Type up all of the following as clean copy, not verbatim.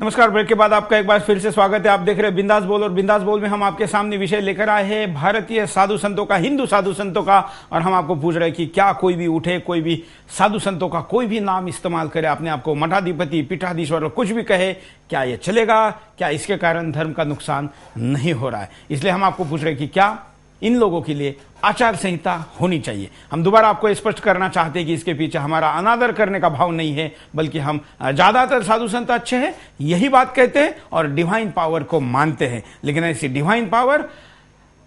नमस्कार। ब्रेक के बाद आपका एक बार फिर से स्वागत है। आप देख रहे हैं बिंदास बोल, और बिंदास बोल में हम आपके सामने विषय लेकर आए हैं भारतीय साधु संतों का, हिंदू साधु संतों का। और हम आपको पूछ रहे हैं कि क्या कोई भी उठे, कोई भी साधु संतों का कोई भी नाम इस्तेमाल करे, अपने आप को मठाधिपति, पीठाधीश्वर कुछ भी कहे, क्या ये चलेगा? क्या इसके कारण धर्म का नुकसान नहीं हो रहा है? इसलिए हम आपको पूछ रहे हैं कि क्या इन लोगों के लिए आचार संहिता होनी चाहिए। हम दोबारा आपको स्पष्ट करना चाहते हैं कि इसके पीछे हमारा अनादर करने का भाव नहीं है, बल्कि हम ज्यादातर साधु संत अच्छे हैं, यही बात कहते हैं और डिवाइन पावर को मानते हैं। लेकिन ऐसी डिवाइन पावर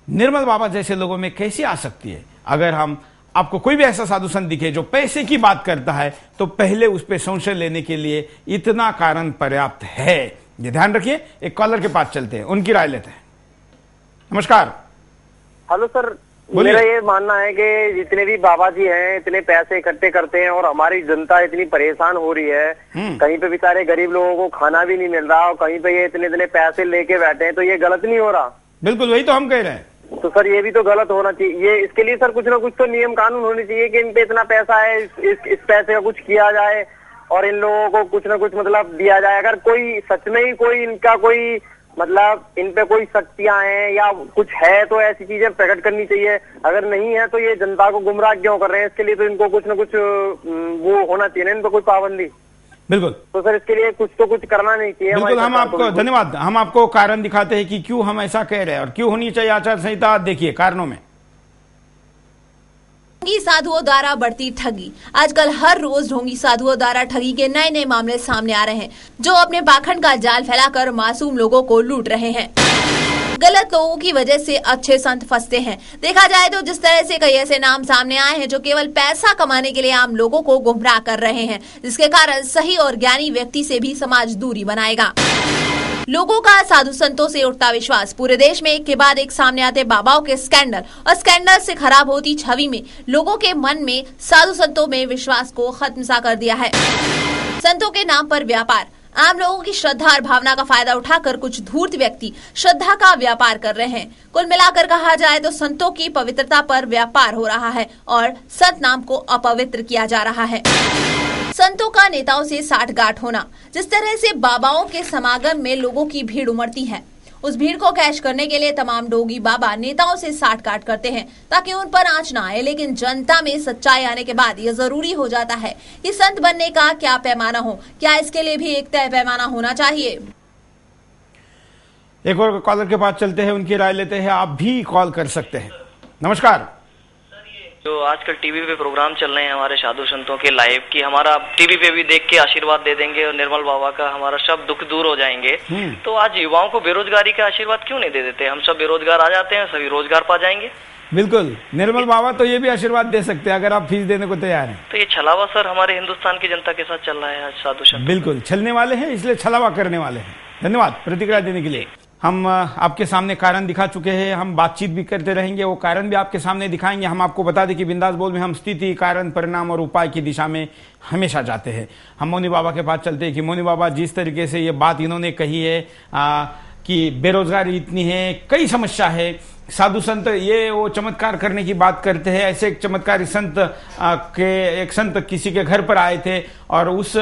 निर्मल बाबा जैसे लोगों में कैसे आ सकती है? अगर हम आपको कोई भी ऐसा साधु संत दिखे जो पैसे की बात करता है, तो पहले उस पर संशय लेने के लिए इतना कारण पर्याप्त है। ये ध्यान रखिए। एक कॉलर के पास चलते हैं, उनकी राय लेते हैं। नमस्कार। हेलो सर, मेरा ये मानना है कि जितने भी बाबा जी हैं इतने पैसे इकट्ठे करते हैं और हमारी जनता इतनी परेशान हो रही है। कहीं पे बेचारे गरीब लोगों को खाना भी नहीं मिल रहा और कहीं पे ये इतने इतने पैसे लेके बैठे हैं, तो ये गलत नहीं हो रहा? बिल्कुल, वही तो हम कह रहे हैं। तो सर ये भी तो गलत होना चाहिए। ये इसके लिए सर कुछ ना कुछ तो नियम कानून होने चाहिए कि इन पे इतना पैसा है, इस पैसे का कुछ किया जाए और इन लोगों को कुछ ना कुछ मतलब दिया जाए। अगर कोई सच में ही कोई इनका कोई मतलब इन पे कोई शक्तियां हैं या कुछ है तो ऐसी चीजें प्रकट करनी चाहिए। अगर नहीं है तो ये जनता को गुमराह क्यों कर रहे हैं? इसके लिए तो इनको कुछ ना कुछ वो होना चाहिए ना, इन पे कोई पाबंदी। बिल्कुल। तो सर इसके लिए कुछ तो कुछ करना नहीं चाहिए। बिल्कुल, हम आपको धन्यवाद। हम आपको कारण दिखाते हैं कि क्यों हम ऐसा कह रहे हैं और क्यों होनी चाहिए आचार संहिता। देखिए कारणों में। ढोंगी साधुओं द्वारा बढ़ती ठगी। आजकल हर रोज ढोंगी साधुओं द्वारा ठगी के नए नए मामले सामने आ रहे हैं, जो अपने पाखंड का जाल फैलाकर मासूम लोगों को लूट रहे हैं। गलत लोगों की वजह से अच्छे संत फंसते हैं। देखा जाए तो जिस तरह से कई ऐसे नाम सामने आए हैं जो केवल पैसा कमाने के लिए आम लोगों को गुमराह कर रहे हैं, जिसके कारण सही और ज्ञानी व्यक्ति से भी समाज दूरी बनाएगा। लोगों का साधु संतों से उठता विश्वास। पूरे देश में एक के बाद एक सामने आते बाबाओं के स्कैंडल और स्कैंडल से खराब होती छवि में लोगों के मन में साधु संतों में विश्वास को खत्म सा कर दिया है। संतों के नाम पर व्यापार। आम लोगों की श्रद्धा और भावना का फायदा उठाकर कुछ धूर्त व्यक्ति श्रद्धा का व्यापार कर रहे हैं। कुल मिलाकर कहा जाए तो संतों की पवित्रता पर व्यापार हो रहा है और संत नाम को अपवित्र किया जा रहा है। संतों का नेताओं से साठगांठ होना। जिस तरह से बाबाओं के समागम में लोगों की भीड़ उमड़ती है, उस भीड़ को कैश करने के लिए तमाम डोगी बाबा नेताओं से साठगांठ करते हैं ताकि उन पर आंच ना आए। लेकिन जनता में सच्चाई आने के बाद यह जरूरी हो जाता है कि संत बनने का क्या पैमाना हो। क्या इसके लिए भी एक तय पैमाना होना चाहिए? एक और कॉलर के पास चलते हैं, उनकी राय लेते हैं। आप भी कॉल कर सकते हैं। नमस्कार। जो आजकल टीवी पे प्रोग्राम चल रहे हैं हमारे साधु संतों के लाइव की, हमारा टीवी पे भी देख के आशीर्वाद दे देंगे और निर्मल बाबा का हमारा सब दुख दूर हो जाएंगे। तो आज युवाओं को बेरोजगारी का आशीर्वाद क्यों नहीं दे देते? हम सब बेरोजगार आ जाते हैं, सभी रोजगार पा जाएंगे। बिल्कुल, निर्मल बाबा तो ये भी आशीर्वाद दे सकते हैं अगर आप फीस देने को तैयार हैं। तो ये छलावा सर हमारे हिंदुस्तान की जनता के साथ चल रहा है आज साधु संत। बिल्कुल, छलने वाले हैं, इसलिए छलावा करने वाले हैं। धन्यवाद प्रतिक्रिया देने के लिए। हम आपके सामने कारण दिखा चुके हैं, हम बातचीत भी करते रहेंगे, वो कारण भी आपके सामने दिखाएंगे। हम आपको बता दें कि बिंदास बोल में हम स्थिति, कारण, परिणाम और उपाय की दिशा में हमेशा जाते हैं। हम मौनी बाबा के पास चलते हैं कि मौनी बाबा जिस तरीके से ये बात इन्होंने कही है कि बेरोजगारी इतनी है, कई समस्या है, साधु संत ये वो चमत्कार करने की बात करते हैं। ऐसे एक चमत्कारी संत एक संत किसी के घर पर आए थे और उस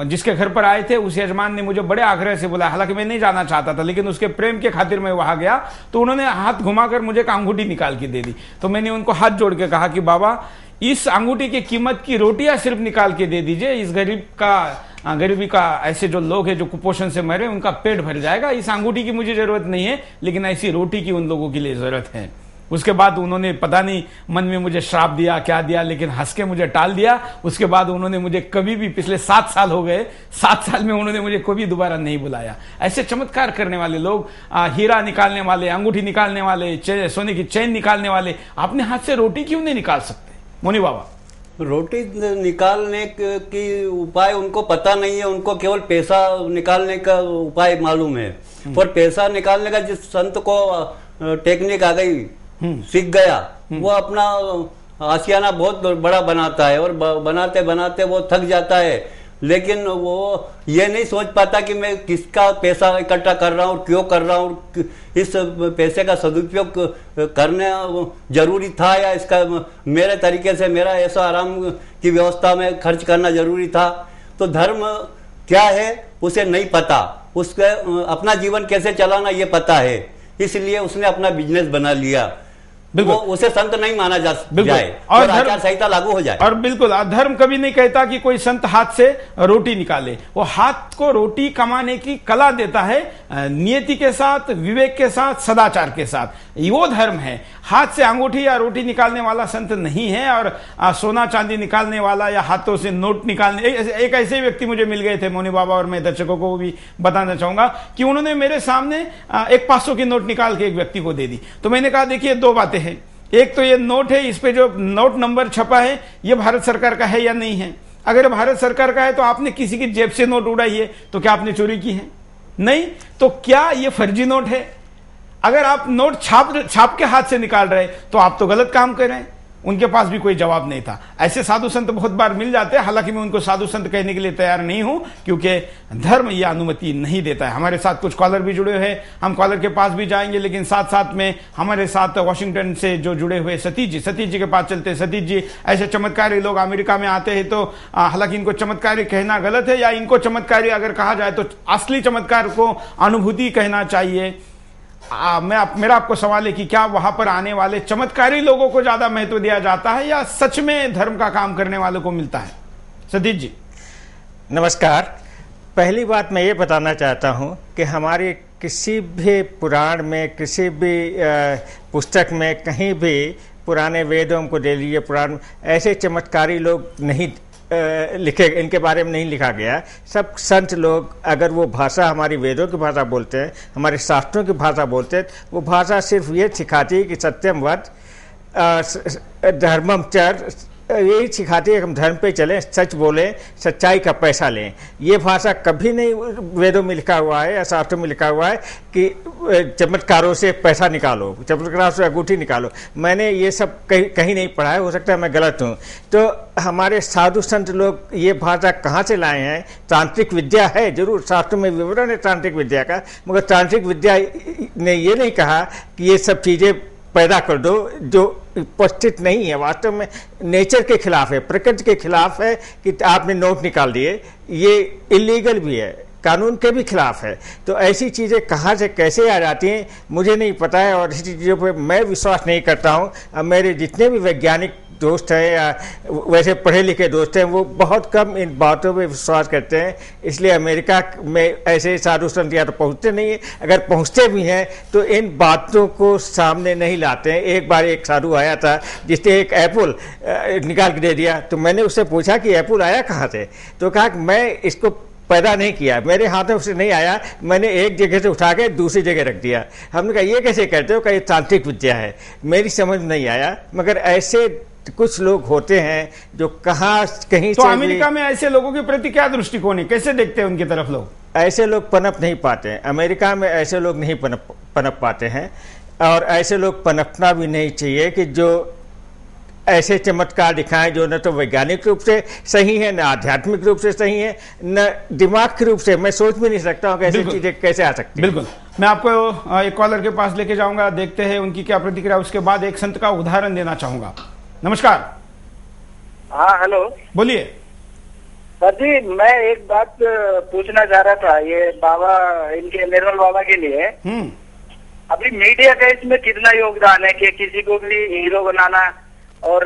जिसके घर पर आए थे उस यजमान ने मुझे बड़े आग्रह से बुलाया। हालांकि मैं नहीं जाना चाहता था, लेकिन उसके प्रेम के खातिर मैं वहां गया तो उन्होंने हाथ घुमाकर मुझे एक अंगूठी निकाल के दे दी। तो मैंने उनको हाथ जोड़ के कहा कि बाबा, इस अंगूठी की कीमत की रोटियां सिर्फ निकाल के दे दीजिए। इस गरीबी का ऐसे जो लोग हैं जो कुपोषण से मरे, उनका पेट भर जाएगा। इस अंगूठी की मुझे जरूरत नहीं है, लेकिन ऐसी रोटी की उन लोगों के लिए जरूरत है। उसके बाद उन्होंने पता नहीं मन में मुझे श्राप दिया क्या दिया, लेकिन हंस के मुझे टाल दिया। उसके बाद उन्होंने मुझे कभी भी, पिछले 7 साल हो गए, 7 साल में उन्होंने मुझे कभी दोबारा नहीं बुलाया। ऐसे चमत्कार करने वाले लोग, हीरा निकालने वाले, अंगूठी निकालने वाले, सोने की चैन निकालने वाले, अपने हाथ से रोटी क्यों नहीं निकाल सकते? मोनी बाबा, रोटी निकालने की उपाय उनको पता नहीं है, उनको केवल पैसा निकालने का उपाय मालूम है। और पैसा निकालने का जिस संत को टेक्निक आ गई, सीख गया, वो अपना आशियाना बहुत बड़ा बनाता है और बनाते बनाते वो थक जाता है। लेकिन वो ये नहीं सोच पाता कि मैं किसका पैसा इकट्ठा कर रहा हूँ, क्यों कर रहा हूँ, इस पैसे का सदुपयोग करना जरूरी था या इसका मेरे तरीके से मेरा ऐसा आराम की व्यवस्था में खर्च करना जरूरी था। तो धर्म क्या है उसे नहीं पता, उसके अपना जीवन कैसे चलाना ये पता है, इसलिए उसने अपना बिजनेस बना लिया। वो उसे संत नहीं माना जाए और आचार संहिता लागू हो जाए। और बिल्कुल धर्म कभी नहीं कहता कि कोई संत हाथ से रोटी निकाले, वो हाथ को रोटी कमाने की कला देता है, नियति के साथ, विवेक के साथ, सदाचार के साथ, वो धर्म है। हाथ से अंगूठी या रोटी निकालने वाला संत नहीं है। और सोना चांदी निकालने वाला या हाथों से नोट निकालने, एक ऐसे व्यक्ति मुझे मिल गए थे मोनी बाबा, और मैं दर्शकों को भी बताना चाहूंगा कि उन्होंने मेरे सामने एक 500 की नोट निकाल के एक व्यक्ति को दे दी। तो मैंने कहा देखिए दो बातें हैं, एक तो ये नोट है, इस पे जो नोट नंबर छपा है ये भारत सरकार का है या नहीं है। अगर भारत सरकार का है तो आपने किसी की जेब से नोट उड़ाई है तो क्या आपने चोरी की है? नहीं। तो क्या ये फर्जी नोट है? अगर आप नोट छाप के हाथ से निकाल रहे तो आप तो गलत काम कर रहे हैं। उनके पास भी कोई जवाब नहीं था। ऐसे साधु संत बहुत बार मिल जाते हैं, हालांकि मैं उनको साधु संत कहने के लिए तैयार नहीं हूं, क्योंकि धर्म यह अनुमति नहीं देता है। हमारे साथ कुछ कॉलर भी जुड़े हुए हैं, हम कॉलर के पास भी जाएंगे, लेकिन साथ साथ में हमारे साथ वॉशिंगटन से जो जुड़े हुए सतीश जी के पास चलते हैं। सतीश जी, ऐसे चमत्कारी लोग अमेरिका में आते हैं तो हालांकि इनको चमत्कारी कहना गलत है, या इनको चमत्कारी अगर कहा जाए तो असली चमत्कार को अनुभूति कहना चाहिए। मेरा आपको सवाल है कि क्या वहां पर आने वाले चमत्कारी लोगों को ज्यादा महत्व दिया जाता है या सच में धर्म का काम करने वालों को मिलता है? सतीश जी नमस्कार। पहली बात मैं ये बताना चाहता हूं कि हमारे किसी भी पुराण में, किसी भी पुस्तक में, कहीं भी पुराने वेदों को ले लीजिए, पुराण में ऐसे चमत्कारी लोग नहीं लिखे, इनके बारे में नहीं लिखा गया। सब संत लोग अगर वो भाषा हमारी वेदों की भाषा बोलते हैं, हमारे शास्त्रों की भाषा बोलते हैं, वो भाषा सिर्फ ये सिखाती है कि सत्यम वद धर्मम चर, यही सिखाती है कि हम धर्म पे चलें, सच बोलें, सच्चाई का पैसा लें। ये भाषा कभी नहीं वेदों में लिखा हुआ है या शास्त्रों में लिखा हुआ है कि चमत्कारों से पैसा निकालो, चमत्कारों से अंगूठी निकालो। मैंने ये सब कहीं नहीं पढ़ा है, हो सकता है मैं गलत हूँ। तो हमारे साधु संत लोग ये भाषा कहाँ से लाए हैं? तांत्रिक विद्या है, जरूर शास्त्रों में विवरण है तांत्रिक विद्या का, मगर तांत्रिक विद्या ने ये नहीं कहा कि ये सब चीज़ें पैदा कर दो जो उपस्थित नहीं है, वास्तव में नेचर के खिलाफ है, प्रकृति के खिलाफ है कि आपने नोट निकाल दिए। ये इलीगल भी है, कानून के भी खिलाफ है। तो ऐसी चीज़ें कहाँ से कैसे आ जाती हैं मुझे नहीं पता है, और ऐसी चीज़ों पे मैं विश्वास नहीं करता हूँ। अब मेरे जितने भी वैज्ञानिक दोस्त हैं या वैसे पढ़े लिखे दोस्त हैं, वो बहुत कम इन बातों पे विश्वास करते हैं। इसलिए अमेरिका में ऐसे साधु संत या तो पहुँचते नहीं है, अगर पहुँचते भी हैं तो इन बातों को सामने नहीं लाते हैं। एक बार एक साधु आया था जिसने एक एप्पल निकाल के दे दिया, तो मैंने उससे पूछा कि एप्पल आया कहाँ से? तो कहा कि मैं इसको पैदा नहीं किया, मेरे हाथों से नहीं आया, मैंने एक जगह से उठा के दूसरी जगह रख दिया। हमने कहा ये कैसे करते हो? कहा ये तांत्रिक विद्या है। मेरी समझ नहीं आया, मगर ऐसे कुछ लोग होते हैं जो कहीं तो अमेरिका में ऐसे लोगों के प्रति क्या दृष्टिकोण है, कैसे देखते हैं उनकी तरफ लोग? ऐसे लोग पनप नहीं पाते हैं अमेरिका में, ऐसे लोग नहीं पनप पाते हैं, और ऐसे लोग पनपना भी नहीं चाहिए कि जो ऐसे चमत्कार दिखाएं जो न तो वैज्ञानिक रूप से सही है, न आध्यात्मिक रूप से सही है, न दिमाग के रूप से। मैं सोच भी नहीं सकता हूँ कि ऐसी चीजें कैसे आ सकती। बिल्कुल, मैं आपको एक कॉलर के पास लेके जाऊंगा, देखते हैं उनकी क्या प्रतिक्रिया। उसके बाद एक संत का उदाहरण देना चाहूंगा। नमस्कार। हाँ हेलो, बोलिए सर जी। मैं एक बात पूछना चाह रहा था, ये बाबा, इनके निर्मल बाबा के लिए अभी मीडिया का इसमें कितना योगदान है कि किसी को भी हीरो बनाना, और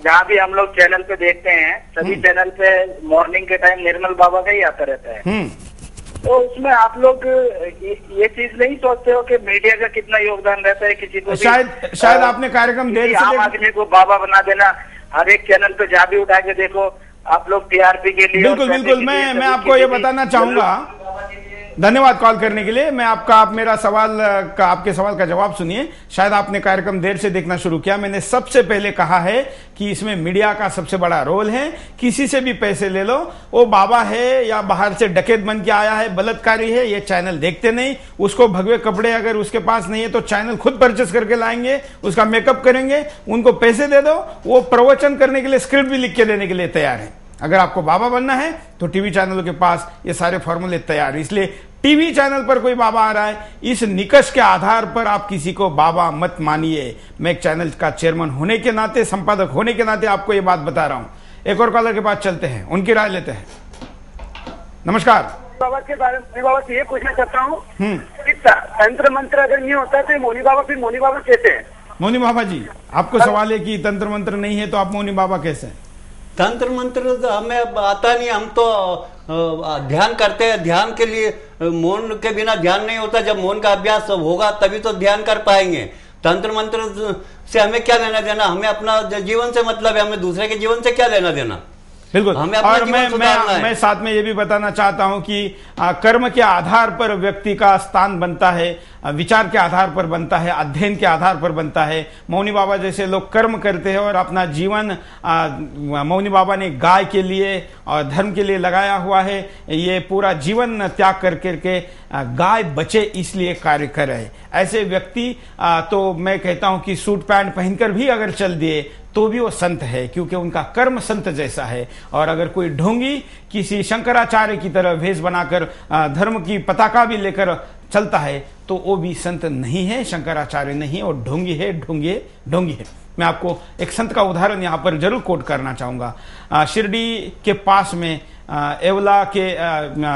जहाँ भी हम लोग चैनल पे देखते हैं सभी चैनल पे मॉर्निंग के टाइम निर्मल बाबा का ही आता रहता है। तो उसमें आप लोग ये चीज नहीं सोचते हो कि मीडिया का कितना योगदान रहता है? किसी को शायद आपने कार्यक्रम देर से आम आदमी को बाबा बना देना, हर एक चैनल पे जहाँ भी उठा के देखो आप लोग टीआरपी के लिए। बिल्कुल, मैं आपको ये बताना चाहूंगा, धन्यवाद कॉल करने के लिए। मैं आप मेरा सवाल का, आपके सवाल का जवाब सुनिए। शायद आपने कार्यक्रम देर से देखना शुरू किया। मैंने सबसे पहले कहा है कि इसमें मीडिया का सबसे बड़ा रोल है। किसी से भी पैसे ले लो, वो बाबा है या बाहर से डकैत बन के आया है, बलात्कारी है, ये चैनल देखते नहीं। उसको भगवे कपड़े अगर उसके पास नहीं है तो चैनल खुद परचेस करके लाएंगे, उसका मेकअप करेंगे, उनको पैसे दे दो, वो प्रवचन करने के लिए स्क्रिप्ट भी लिख के देने के लिए तैयार है। अगर आपको बाबा बनना है तो टीवी चैनलों के पास ये सारे फॉर्मूले तैयार है। इसलिए टीवी चैनल पर कोई बाबा आ रहा है, इस निकष के आधार पर आप किसी को बाबा मत मानिए। मैं एक चैनल का चेयरमैन होने के नाते, संपादक होने के नाते आपको ये बात बता रहा हूं। एक और कॉलर के पास चलते हैं, उनकी राय लेते हैं। नमस्कार। बाबा के बारे में बाबा से ये पूछना चाहता हूँ कि तंत्र मंत्र अगर नहीं होता तो मौनी बाबा फिर मौनी बाबा कैसे है? मौनी बाबा जी, आपको सवाल है कि तंत्र मंत्र नहीं है तो आप मौनी बाबा कैसे हैं? तंत्र मंत्र तो हमें आता नहीं, हम तो ध्यान करते हैं। ध्यान के लिए मौन के बिना ध्यान नहीं होता। जब मौन का अभ्यास होगा तभी तो ध्यान कर पाएंगे। तंत्र मंत्र से हमें क्या लेना देना? हमें अपना जीवन से मतलब है, हमें दूसरे के जीवन से क्या लेना देना? बिल्कुल। और मैं साथ में ये भी बताना चाहता हूं कि कर्म के आधार पर व्यक्ति का स्थान बनता है, विचार के आधार पर बनता है, अध्ययन के आधार पर बनता है। मौनी बाबा जैसे लोग कर्म करते हैं और अपना जीवन मौनी बाबा ने गाय के लिए और धर्म के लिए लगाया हुआ है। ये पूरा जीवन त्याग कर करके गाय बचे इसलिए कार्य कर रहे हैं। ऐसे व्यक्ति तो मैं कहता हूं कि सूट पैंट पहनकर भी अगर चल दिए तो भी वो संत है, क्योंकि उनका कर्म संत जैसा है। और अगर कोई ढोंगी किसी शंकराचार्य की तरह भेष बनाकर धर्म की पताका भी लेकर चलता है तो वो भी संत नहीं है, शंकराचार्य नहीं, और ढोंगी है, ढोंगी है। मैं आपको एक संत का उदाहरण यहाँ पर जरूर कोट करना चाहूंगा। शिरडी के पास में एवला के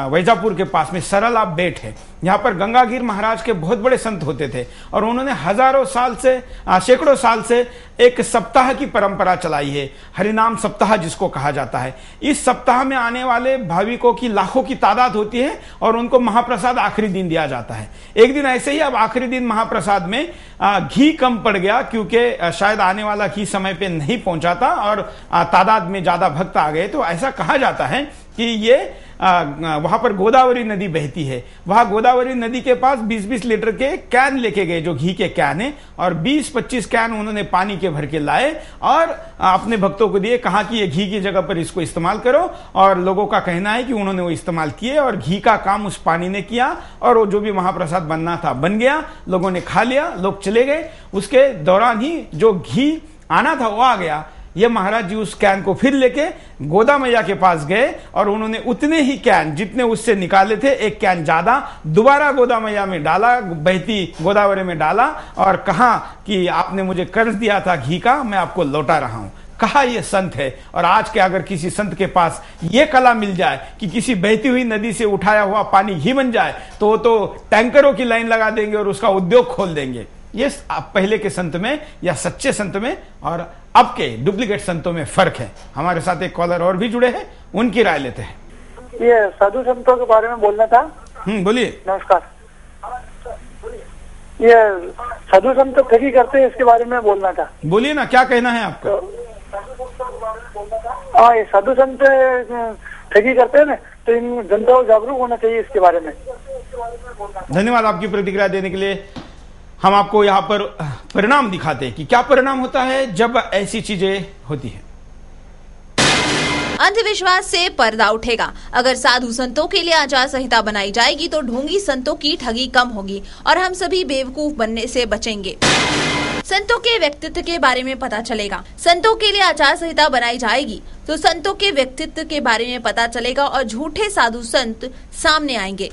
वैजापुर के पास में सरला बेट है। यहाँ पर गंगागीर महाराज के बहुत बड़े संत होते थे और उन्होंने हजारों साल से सैकड़ों साल से एक सप्ताह की परंपरा चलाई है, हरिनाम सप्ताह जिसको कहा जाता है। इस सप्ताह में आने वाले भाविकों की लाखों की तादाद होती है और उनको महाप्रसाद आखिरी दिन दिया जाता है। एक दिन ऐसे ही अब आखिरी दिन महाप्रसाद में घी कम पड़ गया, क्योंकि शायद आने वाला घी समय पे नहीं पहुंचा था और तादाद में ज्यादा भक्त आ गए। तो ऐसा कहा जाता है कि ये वहां पर गोदावरी नदी बहती है। वहां गोदावरी नदी के पास 20-20 लीटर के कैन लेके गए, जो घी के कैन है, और 20-25 कैन उन्होंने पानी के भर के लाए और अपने भक्तों को दिए। कहा कि ये घी की जगह पर इसको इस्तेमाल करो, और लोगों का कहना है कि उन्होंने वो इस्तेमाल किए और घी का काम उस पानी ने किया और वो जो भी महाप्रसाद बनना था बन गया। लोगों ने खा लिया, लोग चले गए। उसके दौरान ही जो घी आना था वो आ गया। ये महाराज जी उस कैन को फिर लेके गोदा मैया के पास गए और उन्होंने उतने ही कैन जितने उससे निकाले थे, एक कैन ज्यादा, दोबारा गोदा मैया में डाला, बहती गोदावरी में डाला और कहा कि आपने मुझे कर्ज दिया था घी का, मैं आपको लौटा रहा हूं। कहा ये संत है। और आज के अगर किसी संत के पास ये कला मिल जाए कि किसी बहती हुई नदी से उठाया हुआ पानी घी बन जाए तो वो तो टैंकरों की लाइन लगा देंगे और उसका उद्योग खोल देंगे। ये पहले के संत में या सच्चे संत में और अब के डुप्लीकेट संतों में फर्क है। हमारे साथ एक कॉलर और भी जुड़े हैं, उनकी राय लेते हैं। ये साधु संतों के बारे में बोलना था। बोलिए। नमस्कार। ये साधु संत ठगी करते हैं, इसके बारे में बोलना था। बोलिए ना, क्या कहना है आपका? हाँ, ये साधु संत ठगी करते हैं ना, तो इन जनता को जागरूक होना चाहिए इसके बारे में। धन्यवाद आपकी प्रतिक्रिया देने के लिए। हम आपको यहाँ पर परिणाम दिखाते हैं कि क्या परिणाम होता है जब ऐसी चीजें होती हैं। अंधविश्वास से पर्दा उठेगा। अगर साधु संतों के लिए आचार संहिता बनाई जाएगी तो ढोंगी संतों की ठगी कम होगी और हम सभी बेवकूफ बनने से बचेंगे। संतों के व्यक्तित्व के बारे में पता चलेगा। संतों के लिए आचार संहिता बनाई जाएगी तो संतों के व्यक्तित्व के बारे में पता चलेगा और झूठे साधु संत सामने आएंगे।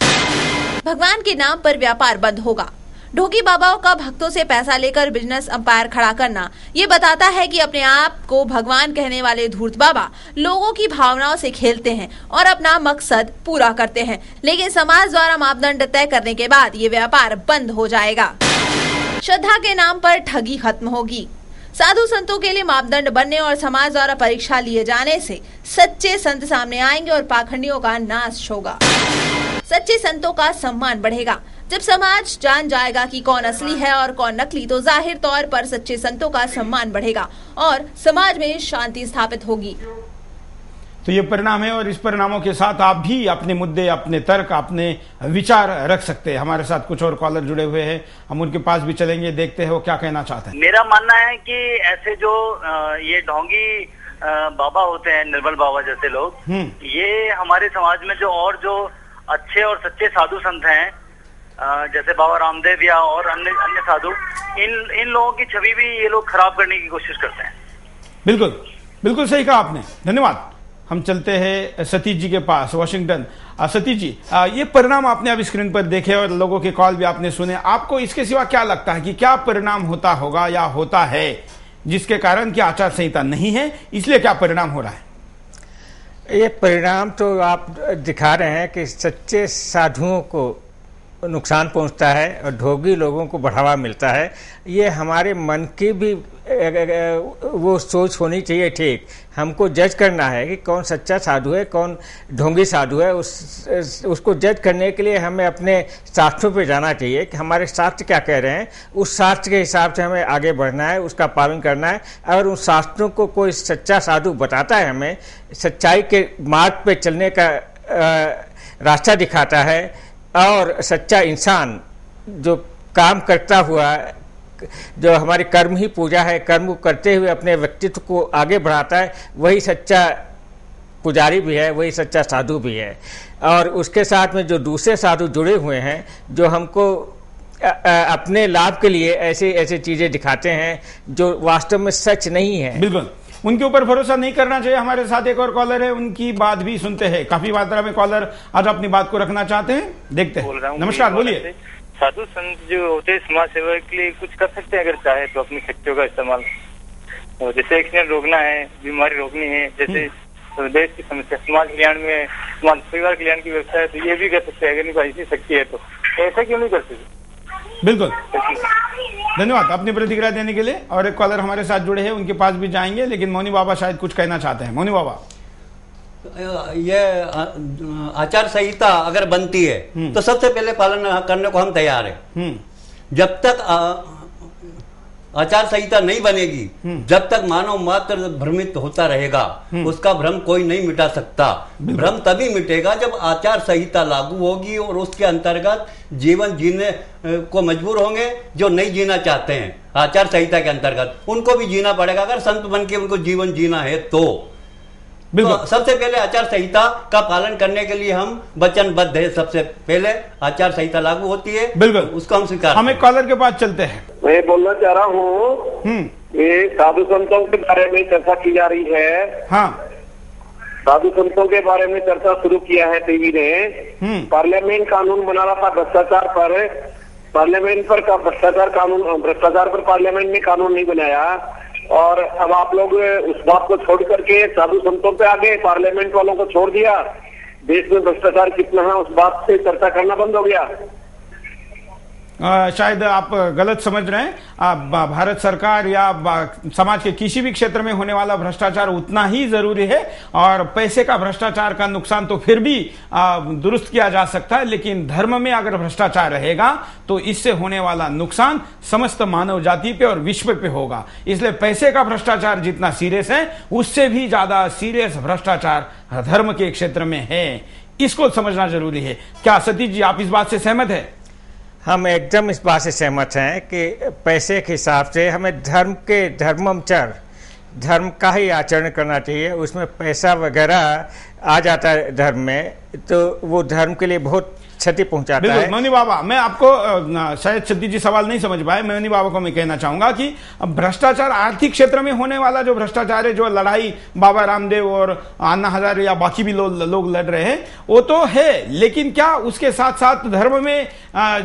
भगवान के नाम पर व्यापार बंद होगा। ढोंगी बाबाओं का भक्तों से पैसा लेकर बिजनेस अंपायर खड़ा करना ये बताता है कि अपने आप को भगवान कहने वाले धूर्त बाबा लोगों की भावनाओं से खेलते हैं और अपना मकसद पूरा करते हैं। लेकिन समाज द्वारा मापदंड तय करने के बाद ये व्यापार बंद हो जाएगा। श्रद्धा के नाम पर ठगी खत्म होगी। साधु संतों के लिए मापदंड बनने और समाज द्वारा परीक्षा लिए जाने से सच्चे संत सामने आएंगे और पाखंडियों का नाश होगा। सच्चे संतों का सम्मान बढ़ेगा। जब समाज जान जाएगा कि कौन असली है और कौन नकली, तो जाहिर तौर पर सच्चे संतों का सम्मान बढ़ेगा और समाज में शांति स्थापित होगी। तो ये परिणाम है और इस परिणामों के साथ आप भी अपने मुद्दे, अपने तर्क, अपने विचार रख सकते हैं। हमारे साथ कुछ और कॉलर जुड़े हुए हैं, हम उनके पास भी चलेंगे, देखते हैं वो क्या कहना चाहते हैं। मेरा मानना है कि ऐसे जो ये ढोंगी बाबा होते हैं, निर्मल बाबा जैसे लोग, ये हमारे समाज में जो अच्छे और सच्चे साधु संत हैं, जैसे बाबा रामदेव या और अन्य साधु, इन लोगों की छवि भी ये लोग खराब करने की कोशिश करते हैं। बिल्कुल सही कहा आपने, धन्यवाद। हम चलते हैं सतीश जी के पास, वाशिंगटन। सतीश जी, ये परिणाम आपने अब स्क्रीन पर देखे और लोगों के कॉल भी आपने सुने। आपको इसके सिवा क्या लगता है कि क्या परिणाम होता होगा या होता है जिसके कारण कि आचार संहिता नहीं है, इसलिए क्या परिणाम हो रहा है? ये परिणाम तो आप दिखा रहे हैं कि सच्चे साधुओं को नुकसान पहुंचता है और ढोंगी लोगों को बढ़ावा मिलता है। ये हमारे मन की भी वो सोच होनी चाहिए। ठीक, हमको जज करना है कि कौन सच्चा साधु है, कौन ढोंगी साधु है। उसको जज करने के लिए हमें अपने शास्त्रों पे जाना चाहिए कि हमारे शास्त्र क्या कह रहे हैं। उस शास्त्र के हिसाब से हमें आगे बढ़ना है, उसका पालन करना है। अगर उन शास्त्रों को कोई सच्चा साधु बताता है, हमें सच्चाई के मार्ग पे चलने का रास्ता दिखाता है और सच्चा इंसान जो काम करता हुआ, जो हमारी कर्म ही पूजा है, कर्म को करते हुए अपने व्यक्तित्व को आगे बढ़ाता है, वही सच्चा पुजारी भी है, वही सच्चा साधु भी है। और उसके साथ में जो दूसरे साधु जुड़े हुए हैं, जो हमको अपने लाभ के लिए ऐसे ऐसे चीजें दिखाते हैं जो वास्तव में सच नहीं है। बिल्कुल, उनके ऊपर भरोसा नहीं करना चाहिए। हमारे साथ एक और कॉलर है, उनकी बात भी सुनते हैं। काफी मात्रा में कॉलर आज अपनी बात को रखना चाहते हैं, देखते हैं। नमस्कार, बोलिए। साधु संत जो होते हैं समाज सेवा के लिए कुछ कर सकते हैं अगर चाहे तो अपनी शक्तियों का इस्तेमाल। जैसे एक्सीडेंट रोकना है, बीमारी रोकनी है, जैसे देश की समस्या, समाज कल्याण में, समाज परिवार कल्याण की व्यवस्था है, तो ये भी कर सकते हैं अगर इनकी ऐसी शक्ति है तो। ऐसा क्यों नहीं कर सकते? बिल्कुल, धन्यवाद अपनी प्रतिक्रिया देने के लिए। और एक कॉलर हमारे साथ जुड़े हैं, उनके पास भी जाएंगे, लेकिन मौनी बाबा शायद कुछ कहना चाहते हैं। मौनी बाबा, ये आचार संहिता अगर बनती है तो सबसे पहले पालन करने को हम तैयार हैं। जब तक आचार संहिता नहीं बनेगी, जब तक मानव मात्र भ्रमित होता रहेगा, उसका भ्रम कोई नहीं मिटा सकता। भ्रम तभी मिटेगा जब आचार संहिता लागू होगी और उसके अंतर्गत जीवन जीने को मजबूर होंगे जो नहीं जीना चाहते हैं। आचार संहिता के अंतर्गत उनको भी जीना पड़ेगा अगर संत बन के उनको जीवन जीना है तो। सबसे पहले आचार संहिता का पालन करने के लिए हम वचनबद्ध है। सबसे पहले आचार संहिता लागू होती है, बिल्कुल उसको हम स्वीकार। हम एक कॉलर के पास चलते हैं। मैं बोलना चाह रहा हूँ, ये साधु संतों के बारे में चर्चा की जा रही है। हाँ, साधु संतों के बारे में चर्चा शुरू किया है टीवी ने। पार्लियामेंट कानून बना रहा था भ्रष्टाचार पर, पार्लियामेंट पर का भ्रष्टाचार कानून, भ्रष्टाचार पर पार्लियामेंट ने कानून नहीं बनाया। और अब आप लोग उस बात को छोड़ करके साधु संतों पे आ गए, पार्लियामेंट वालों को छोड़ दिया। देश में भ्रष्टाचार कितना है उस बात से चर्चा करना बंद हो गया। शायद आप गलत समझ रहे हैं। भारत सरकार या समाज के किसी भी क्षेत्र में होने वाला भ्रष्टाचार उतना ही जरूरी है, और पैसे का भ्रष्टाचार का नुकसान तो फिर भी दुरुस्त किया जा सकता है, लेकिन धर्म में अगर भ्रष्टाचार रहेगा तो इससे होने वाला नुकसान समस्त मानव जाति पे और विश्व पे होगा। इसलिए पैसे का भ्रष्टाचार जितना सीरियस है, उससे भी ज्यादा सीरियस भ्रष्टाचार धर्म के क्षेत्र में है। इसको समझना जरूरी है। क्या सतीश जी आप इस बात से सहमत है? हम एकदम इस बात से सहमत हैं कि पैसे के हिसाब से हमें धर्म के धर्मचर, धर्म का ही आचरण करना चाहिए। उसमें पैसा वगैरह आ जाता है धर्म में तो वो धर्म के लिए बहुत क्षति पहुंचाता है। मौनी बाबा, मैं आपको शायद सतीश जी सवाल नहीं समझ पाए। मौनी बाबा को मैं कहना चाहूंगा कि भ्रष्टाचार आर्थिक क्षेत्र में होने वाला जो भ्रष्टाचार है, जो लड़ाई बाबा रामदेव और अन्ना हजारे या बाकी भी लोग लड़ रहे हैं, वो तो है, लेकिन क्या उसके साथ साथ धर्म में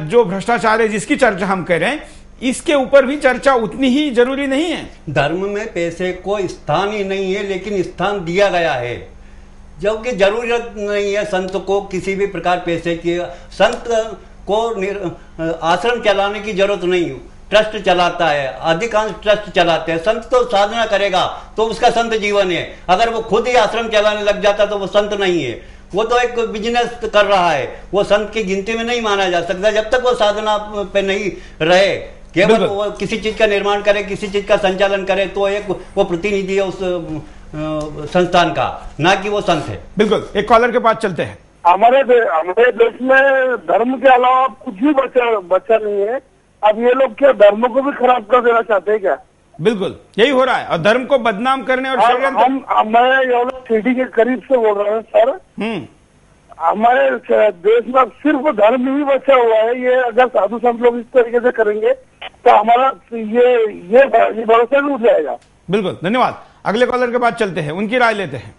जो भ्रष्टाचार है जिसकी चर्चा हम कर रहे हैं, इसके ऊपर भी चर्चा उतनी ही जरूरी नहीं है? धर्म में पैसे को स्थान ही नहीं है, लेकिन स्थान दिया गया है, जबकि जरूरत नहीं है संत को किसी भी प्रकार पैसे की। संत को आश्रम चलाने की जरूरत नहीं, ट्रस्ट चलाता है, अधिकांश ट्रस्ट चलाते हैं। संत तो साधना करेगा तो उसका संत जीवन है। अगर वो खुद ही आश्रम चलाने लग जाता तो वो संत नहीं है, वो तो एक बिजनेस कर रहा है। वो संत की गिनती में नहीं माना जा सकता जब तक वो साधना पे नहीं रहे। केवल वो किसी चीज का निर्माण करे, किसी चीज का संचालन करे तो एक वो प्रतिनिधि है उस संस्थान का, ना कि वो संत है। बिल्कुल, एक कॉलर के पास चलते हैं। हमारे देश में धर्म के अलावा कुछ भी बचा नहीं है। अब ये लोग क्या धर्म को भी खराब कर देना चाहते हैं क्या? बिल्कुल यही हो रहा है, और धर्म को बदनाम करने और मैं सिटी के करीब से बोल रहा हूँ सर। हमारे देश में सिर्फ धर्म ही बचा हुआ है। ये अगर साधु संत लोग इस तरीके से करेंगे तो हमारा ये भरोसा भी उठ जाएगा। बिल्कुल, धन्यवाद। अगले कॉलर के पास चलते हैं, उनकी राय लेते हैं।